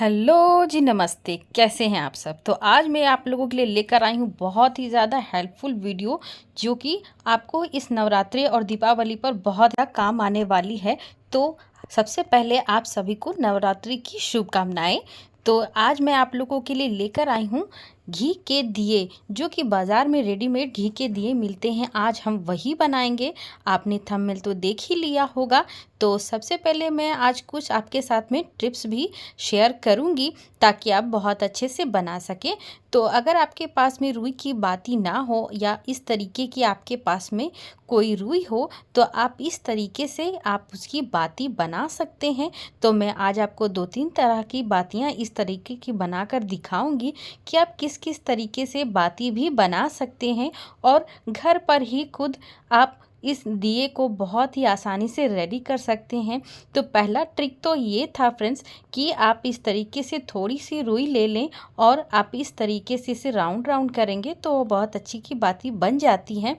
Hello जी, नमस्ते। कैसे हैं आप सब। तो आज मैं आप लोगों के लिए लेकर आई हूँ बहुत ही ज़्यादा हेल्पफुल वीडियो, जो कि आपको इस नवरात्रि और दीपावली पर बहुत ज़्यादा काम आने वाली है। तो सबसे पहले आप सभी को नवरात्रि की शुभकामनाएं। तो आज मैं आप लोगों के लिए लेकर आई हूँ घी के दिए, जो कि बाज़ार में रेडीमेड घी के दिए मिलते हैं। आज हम वही बनाएंगे। आपने थंबनेल तो देख ही लिया होगा। तो सबसे पहले मैं आज कुछ आपके साथ में टिप्स भी शेयर करूंगी, ताकि आप बहुत अच्छे से बना सकें। तो अगर आपके पास में रुई की बाती ना हो, या इस तरीके की आपके पास में कोई रुई हो, तो आप इस तरीके से आप उसकी बाती बना सकते हैं। तो मैं आज आपको 2-3 तरह की बातियां इस तरीके की बनाकर दिखाऊंगी कि आप किस किस तरीके से बाती भी बना सकते हैं, और घर पर ही खुद आप इस दिए को बहुत ही आसानी से रेडी कर सकते हैं। तो पहला ट्रिक तो ये था फ्रेंड्स, कि आप इस तरीके से थोड़ी सी रुई ले लें, और आप इस तरीके से इसे राउंड राउंड करेंगे तो बहुत अच्छी की बाती बन जाती हैं।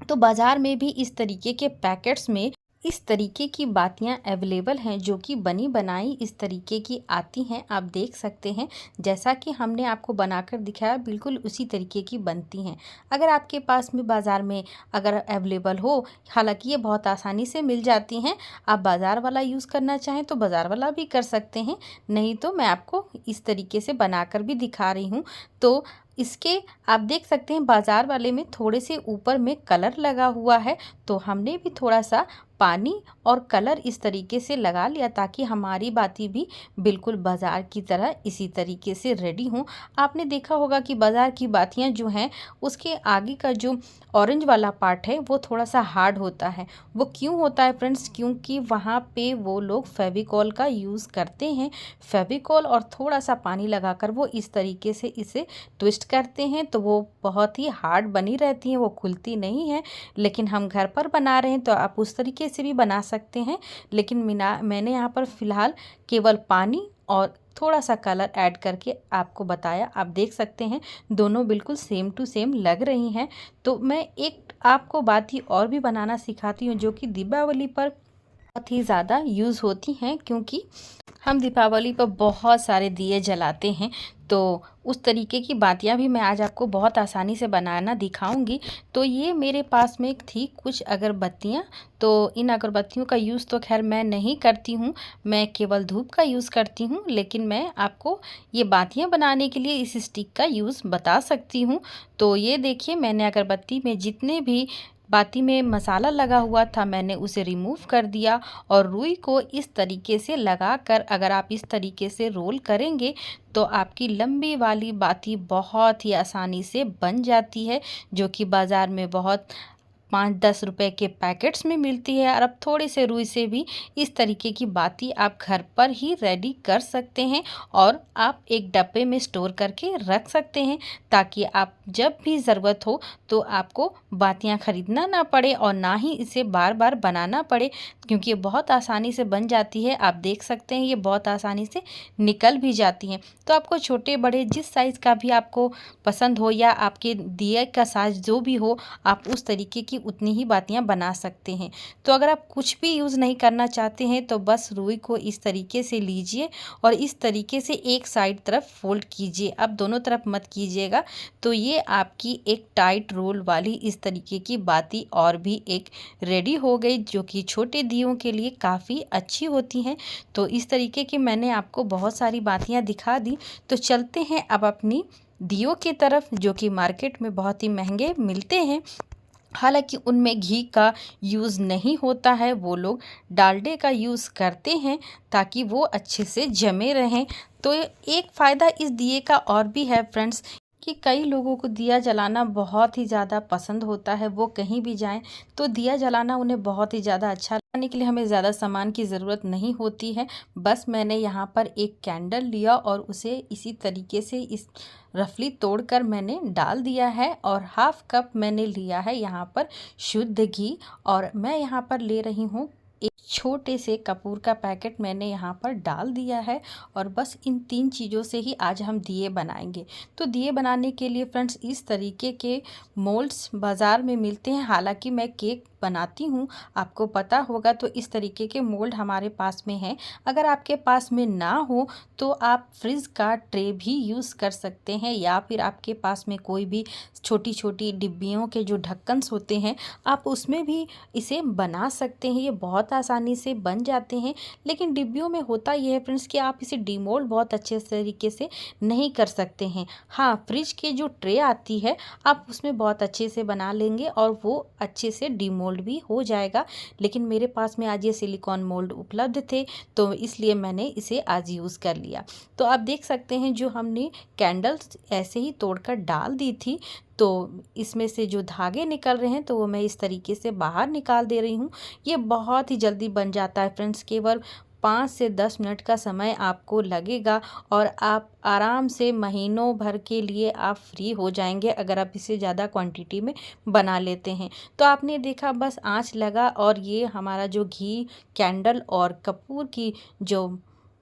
तो बाज़ार में भी इस तरीके के पैकेट्स में इस तरीके की बातियां अवेलेबल हैं, जो कि बनी बनाई इस तरीके की आती हैं। आप देख सकते हैं, जैसा कि हमने आपको बनाकर दिखाया बिल्कुल उसी तरीके की बनती हैं। अगर आपके पास में बाज़ार में अगर अवेलेबल हो, हालांकि ये बहुत आसानी से मिल जाती हैं। आप बाज़ार वाला यूज़ करना चाहें तो बाज़ार वाला भी कर सकते हैं, नहीं तो मैं आपको इस तरीके से बनाकर भी दिखा रही हूँ। तो इसके आप देख सकते हैं, बाज़ार वाले में थोड़े से ऊपर में कलर लगा हुआ है, तो हमने भी थोड़ा सा पानी और कलर इस तरीके से लगा लिया, ताकि हमारी बाती भी बिल्कुल बाज़ार की तरह इसी तरीके से रेडी हों। आपने देखा होगा कि बाज़ार की बातियां जो हैं, उसके आगे का जो ऑरेंज वाला पार्ट है वो थोड़ा सा हार्ड होता है। वो क्यों होता है फ्रेंड्स? क्योंकि वहाँ पे वो लोग फेविकॉल का यूज़ करते हैं। फेविकॉल और थोड़ा सा पानी लगाकर वो इस तरीके से इसे ट्विस्ट करते हैं, तो वो बहुत ही हार्ड बनी रहती हैं, वो खुलती नहीं है। लेकिन हम घर पर बना रहे हैं तो आप उस तरीके से भी बना सकते हैं। लेकिन मैंने यहाँ पर फ़िलहाल केवल पानी और थोड़ा सा कलर ऐड करके आपको बताया। आप देख सकते हैं, दोनों बिल्कुल सेम टू सेम लग रही हैं। तो मैं एक आपको बात ही और भी बनाना सिखाती हूँ, जो कि दीपावली पर बहुत ही ज़्यादा यूज़ होती हैं, क्योंकि हम दीपावली पर बहुत सारे दिए जलाते हैं। तो उस तरीके की बातियां भी मैं आज आपको बहुत आसानी से बनाना दिखाऊंगी। तो ये मेरे पास में थी कुछ अगरबत्तियां। तो इन अगरबत्तियों का यूज़ तो खैर मैं नहीं करती हूँ, मैं केवल धूप का यूज़ करती हूँ। लेकिन मैं आपको ये बातियां बनाने के लिए इस स्टिक का यूज़ बता सकती हूँ। तो ये देखिए, मैंने अगरबत्ती में जितने भी बाती में मसाला लगा हुआ था, मैंने उसे रिमूव कर दिया, और रुई को इस तरीके से लगाकर अगर आप इस तरीके से रोल करेंगे, तो आपकी लंबी वाली बाती बहुत ही आसानी से बन जाती है, जो कि बाज़ार में बहुत 5-10 रुपए के पैकेट्स में मिलती है। और अब थोड़े से रुई से भी इस तरीके की बाती आप घर पर ही रेडी कर सकते हैं, और आप एक डब्बे में स्टोर करके रख सकते हैं, ताकि आप जब भी ज़रूरत हो तो आपको बातियां खरीदना ना पड़े, और ना ही इसे बार बार बनाना पड़े, क्योंकि ये बहुत आसानी से बन जाती है। आप देख सकते हैं, ये बहुत आसानी से निकल भी जाती हैं। तो आपको छोटे बड़े जिस साइज़ का भी आपको पसंद हो, या आपके दिए का साइज़ जो भी हो, आप उस तरीके की उतनी ही बातियां बना सकते हैं। तो अगर आप कुछ भी यूज़ नहीं करना चाहते हैं, तो बस रुई को इस तरीके से लीजिए, और इस तरीके से एक साइड तरफ फोल्ड कीजिए। अब दोनों तरफ मत कीजिएगा। तो ये आपकी एक टाइट रोल वाली इस तरीके की बाती और भी एक रेडी हो गई, जो कि छोटे दियों के लिए काफ़ी अच्छी होती हैं। तो इस तरीके की मैंने आपको बहुत सारी बातियां दिखा दी। तो चलते हैं अब अपनी दियों की तरफ, जो कि मार्केट में बहुत ही महंगे मिलते हैं। हालांकि उनमें घी का यूज़ नहीं होता है, वो लोग डालडे का यूज़ करते हैं, ताकि वो अच्छे से जमे रहें। तो एक फ़ायदा इस दिए का और भी है फ्रेंड्स, कि कई लोगों को दिया जलाना बहुत ही ज़्यादा पसंद होता है। वो कहीं भी जाएं तो दिया जलाना उन्हें बहुत ही ज़्यादा अच्छा लगने के लिए हमें ज़्यादा सामान की ज़रूरत नहीं होती है। बस मैंने यहाँ पर एक कैंडल लिया, और उसे इसी तरीके से इस रफली तोड़कर मैंने डाल दिया है, और हाफ कप मैंने लिया है यहाँ पर शुद्ध घी, और मैं यहाँ पर ले रही हूँ एक छोटे से कपूर का पैकेट मैंने यहाँ पर डाल दिया है। और बस इन 3 चीज़ों से ही आज हम दिए बनाएंगे। तो दिए बनाने के लिए फ्रेंड्स, इस तरीके के मोल्ड्स बाज़ार में मिलते हैं। हालांकि मैं केक बनाती हूँ आपको पता होगा, तो इस तरीके के मोल्ड हमारे पास में है। अगर आपके पास में ना हो तो आप फ्रिज का ट्रे भी यूज़ कर सकते हैं, या फिर आपके पास में कोई भी छोटी छोटी डिब्बियों के जो ढक्कन होते हैं आप उसमें भी इसे बना सकते हैं। ये बहुत आसानी से बन जाते हैं। लेकिन डिब्बियों में होता ये है फ्रेंड्स कि आप इसे डीमोल्ड बहुत अच्छे तरीके से नहीं कर सकते हैं। हाँ, फ्रिज की जो ट्रे आती है आप उसमें बहुत अच्छे से बना लेंगे और वो अच्छे से डीमोल्ड भी हो जाएगा। लेकिन मेरे पास में आज ये सिलिकॉन मोल्ड उपलब्ध थे, तो इसलिए मैंने इसे आज यूज़ कर लिया। तो आप देख सकते हैं जो हमने कैंडल्स ऐसे ही तोड़कर डाल दी थी, तो इसमें से जो धागे निकल रहे हैं तो वो मैं इस तरीके से बाहर निकाल दे रही हूँ। ये बहुत ही जल्दी बन जाता है फ्रेंड्स, केवल 5 से 10 मिनट का समय आपको लगेगा और आप आराम से महीनों भर के लिए आप फ्री हो जाएंगे अगर आप इसे ज़्यादा क्वांटिटी में बना लेते हैं। तो आपने देखा बस आंच लगा और ये हमारा जो घी, कैंडल और कपूर की जो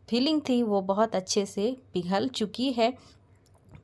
फीलिंग थी वो बहुत अच्छे से पिघल चुकी है।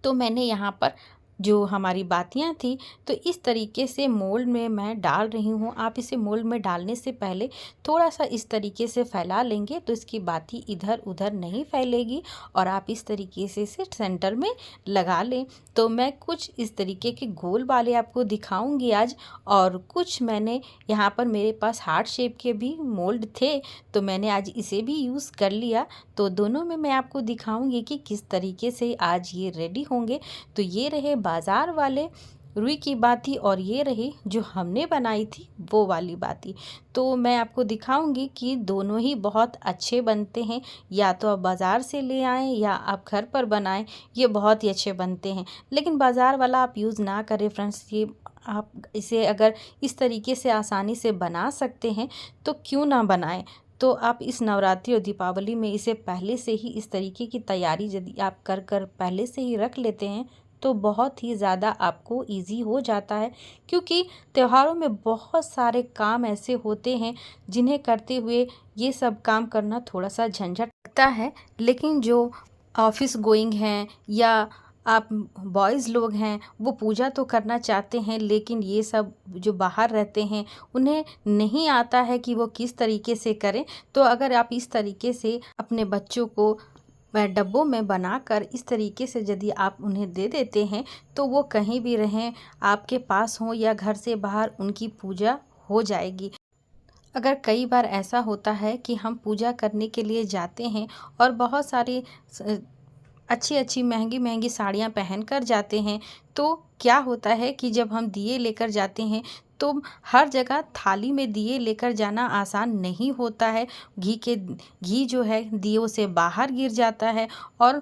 तो मैंने यहाँ पर जो हमारी बातियाँ थी तो इस तरीके से मोल्ड में मैं डाल रही हूँ। आप इसे मोल्ड में डालने से पहले थोड़ा सा इस तरीके से फैला लेंगे तो इसकी बाती इधर उधर नहीं फैलेगी और आप इस तरीके से इसे सेंटर में लगा लें। तो मैं कुछ इस तरीके के गोल वाले आपको दिखाऊंगी आज, और कुछ मैंने यहाँ पर मेरे पास हार्ट शेप के भी मोल्ड थे तो मैंने आज इसे भी यूज़ कर लिया। तो दोनों में मैं आपको दिखाऊंगी कि किस तरीके से आज ये रेडी होंगे। तो ये रहे बाज़ार वाले रुई की बाती और ये रही जो हमने बनाई थी वो वाली बाती। तो मैं आपको दिखाऊंगी कि दोनों ही बहुत अच्छे बनते हैं। या तो आप बाज़ार से ले आएँ या आप घर पर बनाएं, ये बहुत ही अच्छे बनते हैं। लेकिन बाज़ार वाला आप यूज़ ना करें फ्रेंड्स, ये आप इसे अगर इस तरीके से आसानी से बना सकते हैं तो क्यों ना बनाएं। तो आप इस नवरात्रि और दीपावली में इसे पहले से ही इस तरीके की तैयारी यदि आप कर कर पहले से ही रख लेते हैं तो बहुत ही ज़्यादा आपको इजी हो जाता है। क्योंकि त्योहारों में बहुत सारे काम ऐसे होते हैं जिन्हें करते हुए ये सब काम करना थोड़ा सा झंझट लगता है। लेकिन जो ऑफिस गोइंग हैं या आप बॉयज़ लोग हैं वो पूजा तो करना चाहते हैं, लेकिन ये सब जो बाहर रहते हैं उन्हें नहीं आता है कि वो किस तरीके से करें। तो अगर आप इस तरीके से अपने बच्चों को डब्बों में बनाकर इस तरीके से यदि आप उन्हें दे देते हैं तो वो कहीं भी रहें, आपके पास हों या घर से बाहर, उनकी पूजा हो जाएगी। अगर कई बार ऐसा होता है कि हम पूजा करने के लिए जाते हैं और बहुत सारी अच्छी अच्छी महंगी महंगी साड़ियाँ पहन कर जाते हैं, तो क्या होता है कि जब हम दिए लेकर जाते हैं तो हर जगह थाली में दिए लेकर जाना आसान नहीं होता है। घी जो है दियों से बाहर गिर जाता है और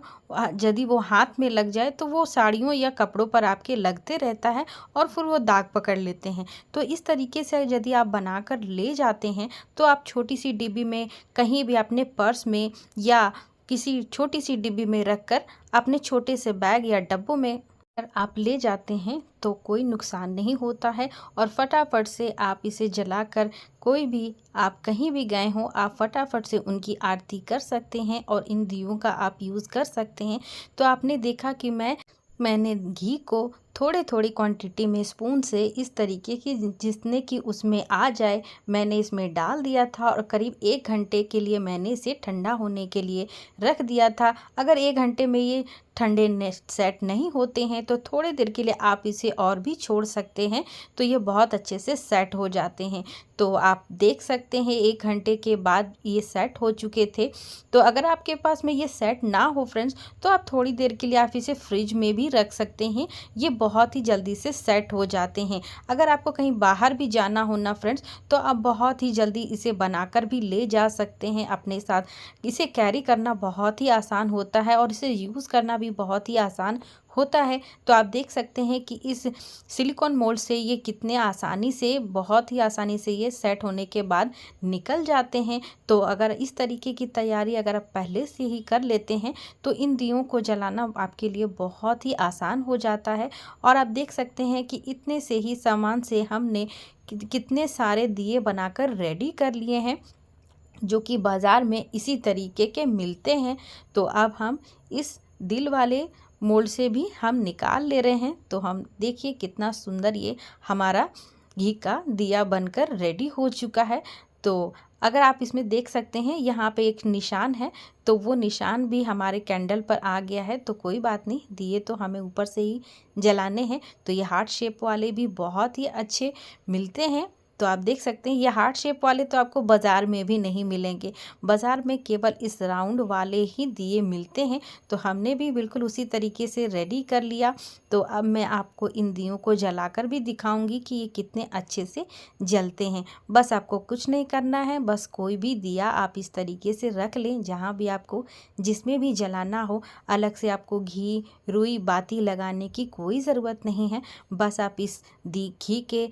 यदि वो हाथ में लग जाए तो वो साड़ियों या कपड़ों पर आपके लगते रहता है और फिर वो दाग पकड़ लेते हैं। तो इस तरीके से यदि आप बनाकर ले जाते हैं तो आप छोटी सी डिब्बी में, कहीं भी अपने पर्स में या किसी छोटी सी डिब्बी में रखकर अपने छोटे से बैग या डब्बों में अगर आप ले जाते हैं तो कोई नुकसान नहीं होता है और फटाफट से आप इसे जलाकर, कोई भी आप कहीं भी गए हों, आप फटाफट से उनकी आरती कर सकते हैं और इन दियों का आप यूज़ कर सकते हैं। तो आपने देखा कि मैंने घी को थोड़े थोड़ी क्वांटिटी में स्पून से इस तरीके की जितने कि उसमें आ जाए मैंने इसमें डाल दिया था और करीब 1 घंटे के लिए मैंने इसे ठंडा होने के लिए रख दिया था। अगर 1 घंटे में ये ठंडे सेट नहीं होते हैं तो थोड़ी देर के लिए आप इसे और भी छोड़ सकते हैं, तो ये बहुत अच्छे से सेट हो जाते हैं। तो आप देख सकते हैं 1 घंटे के बाद ये सेट हो चुके थे। तो अगर आपके पास में ये सेट ना हो फ्रेंड्स तो आप थोड़ी देर के लिए आप इसे फ्रिज में भी रख सकते हैं, ये बहुत ही जल्दी से सेट हो जाते हैं। अगर आपको कहीं बाहर भी जाना हो ना फ्रेंड्स तो आप बहुत ही जल्दी इसे बनाकर भी ले जा सकते हैं अपने साथ। इसे कैरी करना बहुत ही आसान होता है और इसे यूज़ करना भी बहुत ही आसान होता है। तो आप देख सकते हैं कि इस सिलिकॉन मोल्ड से ये कितने आसानी से, बहुत ही आसानी से ये सेट होने के बाद निकल जाते हैं। तो अगर इस तरीके की तैयारी अगर आप पहले से ही कर लेते हैं तो इन दियों को जलाना आपके लिए बहुत ही आसान हो जाता है। और आप देख सकते हैं कि इतने से ही सामान से हमने कितने सारे दिए बनाकर रेडी कर लिए हैं जो कि बाज़ार में इसी तरीके के मिलते हैं। तो अब हम इस दिल वाले मोल्ड से भी हम निकाल ले रहे हैं। तो हम देखिए कितना सुंदर ये हमारा घी का दिया बनकर रेडी हो चुका है। तो अगर आप इसमें देख सकते हैं यहाँ पे एक निशान है, तो वो निशान भी हमारे कैंडल पर आ गया है। तो कोई बात नहीं, दिए तो हमें ऊपर से ही जलाने हैं। तो ये हार्ट शेप वाले भी बहुत ही अच्छे मिलते हैं। तो आप देख सकते हैं ये हार्ट शेप वाले तो आपको बाज़ार में भी नहीं मिलेंगे, बाज़ार में केवल इस राउंड वाले ही दिए मिलते हैं। तो हमने भी बिल्कुल उसी तरीके से रेडी कर लिया। तो अब मैं आपको इन दियों को जलाकर भी दिखाऊंगी कि ये कितने अच्छे से जलते हैं। बस आपको कुछ नहीं करना है, बस कोई भी दिया आप इस तरीके से रख लें, जहाँ भी आपको जिसमें भी जलाना हो। अलग से आपको घी रुई बाती लगाने की कोई ज़रूरत नहीं है। बस आप इस घी के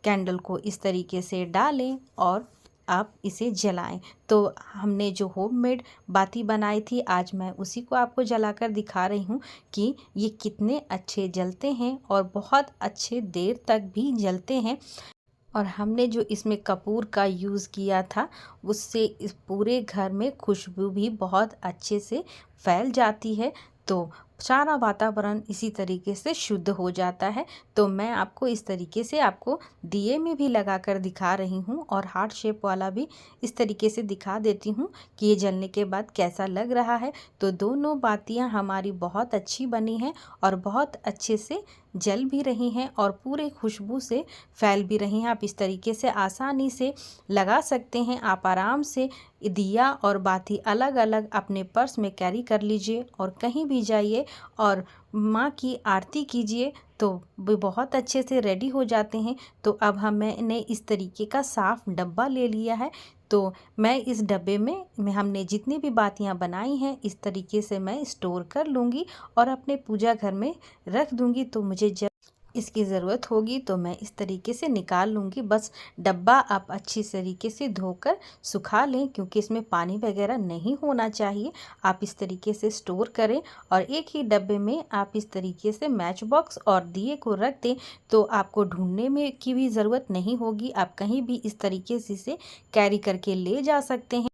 कैंडल को इस तरीके से डालें और आप इसे जलाएं। तो हमने जो होममेड बाती बनाई थी, आज मैं उसी को आपको जलाकर दिखा रही हूँ कि ये कितने अच्छे जलते हैं और बहुत अच्छे देर तक भी जलते हैं। और हमने जो इसमें कपूर का यूज़ किया था, उससे इस पूरे घर में खुशबू भी बहुत अच्छे से फैल जाती है। तो सारा वातावरण इसी तरीके से शुद्ध हो जाता है। तो मैं आपको इस तरीके से आपको दिए में भी लगा कर दिखा रही हूँ और हार्ट शेप वाला भी इस तरीके से दिखा देती हूँ कि ये जलने के बाद कैसा लग रहा है। तो दोनों बातियाँ हमारी बहुत अच्छी बनी हैं और बहुत अच्छे से जल भी रही हैं और पूरे खुशबू से फैल भी रही हैं। आप इस तरीके से आसानी से लगा सकते हैं। आप आराम से दिया और बाती अलग अलग अपने पर्स में कैरी कर लीजिए और कहीं भी जाइए और माँ की आरती कीजिए, तो वे बहुत अच्छे से रेडी हो जाते हैं। तो अब मैंने इस तरीके का साफ डब्बा ले लिया है। तो मैं इस डब्बे में हमने जितनी भी बातियां बनाई हैं, इस तरीके से मैं स्टोर कर लूँगी और अपने पूजा घर में रख दूँगी। तो मुझे जब इसकी ज़रूरत होगी तो मैं इस तरीके से निकाल लूँगी। बस डब्बा आप अच्छी तरीके से धोकर सुखा लें, क्योंकि इसमें पानी वगैरह नहीं होना चाहिए। आप इस तरीके से स्टोर करें और एक ही डब्बे में आप इस तरीके से मैच बॉक्स और दिए को रख दें। तो आपको ढूंढने में की भी ज़रूरत नहीं होगी, आप कहीं भी इस तरीके से इसे कैरी करके ले जा सकते हैं।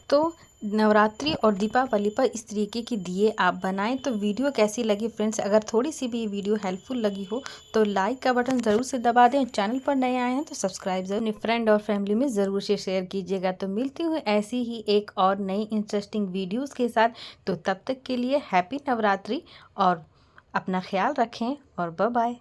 तो नवरात्रि और दीपावली पर इस तरीके की दिए आप बनाएं। तो वीडियो कैसी लगी फ्रेंड्स? अगर थोड़ी सी भी वीडियो हेल्पफुल लगी हो तो लाइक का बटन ज़रूर से दबा दें। चैनल पर नए आए हैं तो सब्सक्राइब ज़रूर अपने फ्रेंड और फैमिली में ज़रूर से शेयर कीजिएगा। तो मिलती हूँ ऐसी ही एक और नई इंटरेस्टिंग वीडियोज़ के साथ। तो तब तक के लिए हैप्पी नवरात्रि और अपना ख्याल रखें और बाय बाय।